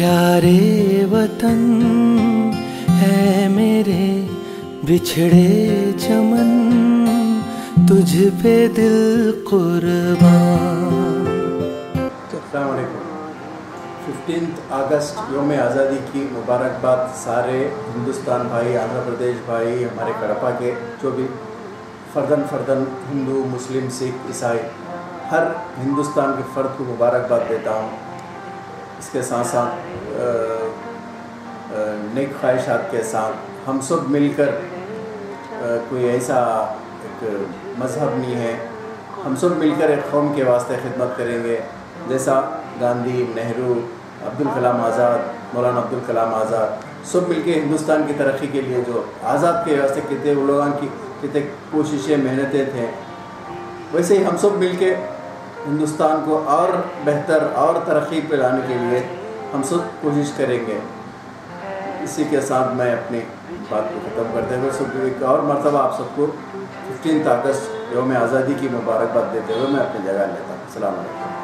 प्यारे वतन है मेरे बिछड़े चमन, तुझ पे दिल कुर्बान। 15 अगस्त योम आज़ादी की मुबारकबाद सारे हिंदुस्तान भाई, आंध्र प्रदेश भाई, हमारे कड़पा के जो भी फ़र्दन हिंदू, मुस्लिम, सिख, ईसाई, हर हिंदुस्तान के फ़र्द को मुबारकबाद देता हूँ। इसके साथ साथ नेक ख्वाहिशात के साथ हम सब मिलकर कोई ऐसा एक मज़हब नहीं है, हम सब मिलकर एक कौम के वास्ते खिदमत करेंगे। जैसा गांधी, नेहरू, अब्दुल कलाम आज़ाद, मौलाना अब्दुल कलाम आज़ाद सब मिलके हिंदुस्तान की तरक्की के लिए जो आज़ाद के वास्ते कितने लोगों की कितने कोशिशें, मेहनतें थे, वैसे ही हम सब मिलके हिंदुस्तान को और बेहतर और तरक्की पे लाने के लिए हम सब कोशिश करेंगे। इसी के साथ मैं अपनी बात को ख़त्म करते हुए सब एक और मरतबा आप सबको 15 अगस्त योम आज़ादी की मुबारकबाद देते हुए मैं अपनी जगह लेता हूँ। अस्सलाम वालेकुम।